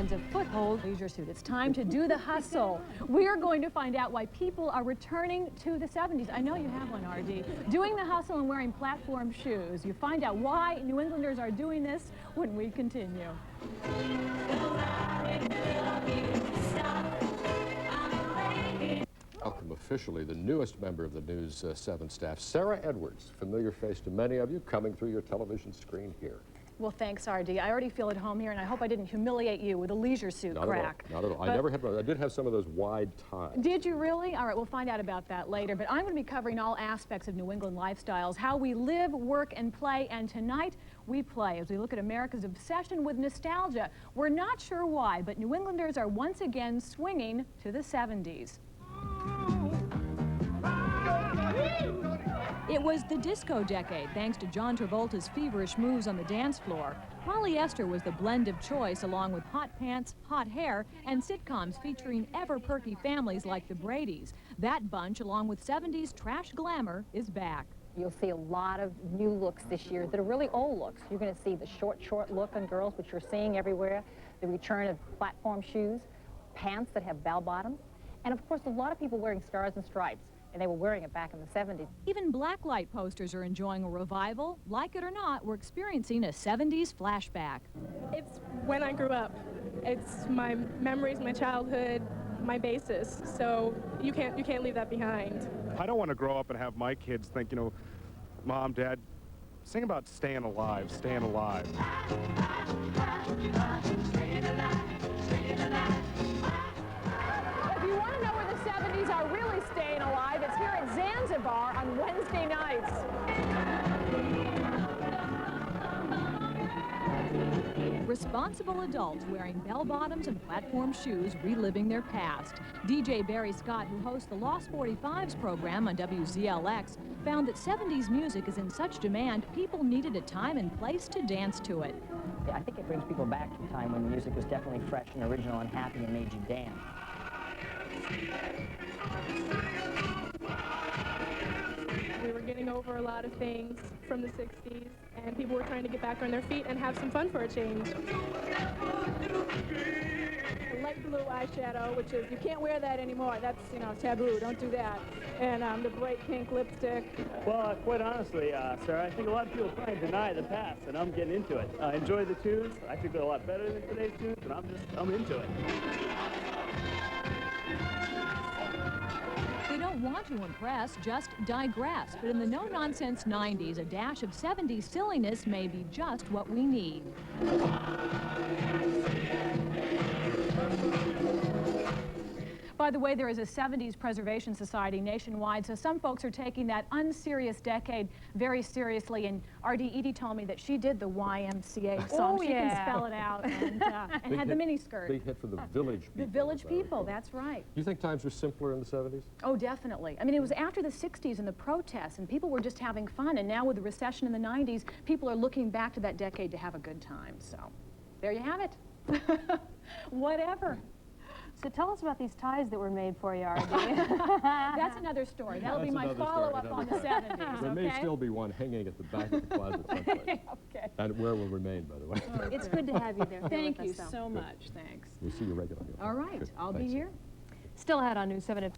finds a foothold. Leisure suit. It's time to do the hustle. We're going to find out why people are returning to the 70s. I know you have one, RD. Doing the hustle and wearing platform shoes. You find out why New Englanders are doing this when we continue. Welcome officially the newest member of the News 7 staff, Sara Edwards, familiar face to many of you, coming through your television screen here. Well, thanks, RD. I already feel at home here, and I hope I didn't humiliate you with a leisure suit crack. Not at all. I never had one. I did have some of those wide ties. Did you really? All right, we'll find out about that later. But I'm going to be covering all aspects of New England lifestyles, how we live, work, and play. And tonight, we play as we look at America's obsession with nostalgia. We're not sure why, but New Englanders are once again swinging to the 70s. It was the disco decade, thanks to John Travolta's feverish moves on the dance floor. Polyester was the blend of choice, along with hot pants, hot hair, and sitcoms featuring ever-perky families like the Bradys. That bunch, along with 70s trash glamour, is back. You'll see a lot of new looks this year that are really old looks. You're going to see the short look on girls, which you're seeing everywhere, the return of platform shoes, pants that have bell bottoms, and of course a lot of people wearing stars and stripes. And they were wearing it back in the 70s. Even blacklight posters are enjoying a revival. Like it or not, we're experiencing a 70s flashback. It's when I grew up. It's my memories, my childhood, my basis. So you can't leave that behind. I don't want to grow up and have my kids think, you know, Mom, Dad, sing about staying alive, staying alive. Are really staying alive. It's here at Zanzibar on Wednesday nights. Responsible adults wearing bell-bottoms and platform shoes reliving their past. DJ Barry Scott, who hosts the Lost 45s program on WZLX, found that 70s music is in such demand, people needed a time and place to dance to it. Yeah, I think it brings people back to a time when music was definitely fresh and original and happy and made you dance. We were getting over a lot of things from the 60s, and people were trying to get back on their feet and have some fun for a change. The light blue eyeshadow, which is, you can't wear that anymore. That's, you know, taboo. Don't do that. And the bright pink lipstick. Well, quite honestly, Sarah, I think a lot of people try and deny the past, and I'm getting into it. Enjoy the tunes. I think they're a lot better than today's tunes, and I'm into it. They don't want to impress, just digress. But in the no-nonsense 90s, a dash of 70s silliness may be just what we need. By the way, there is a 70s Preservation Society nationwide, so some folks are taking that unserious decade very seriously. And R.D. Edie told me that she did the YMCA song. Oh, she can spell it out, and had the miniskirt. Big hit for the village people. The village people, that's right. Do you think times were simpler in the 70s? Oh, definitely. I mean, it was after the 60s and the protests, and people were just having fun. And now with the recession in the 90s, people are looking back to that decade to have a good time. So there you have it. Whatever. So tell us about these ties that were made for you, RD. That's another story. That'll be my follow-up on the 70s, There may still be one hanging at the back of the closet someplace. Okay. And where will remain, by the way. It's good to have you there. Thank you so much. Thanks. We'll see you regularly. All right. Good. I'll Thanks. be here. Still ahead on News 7 at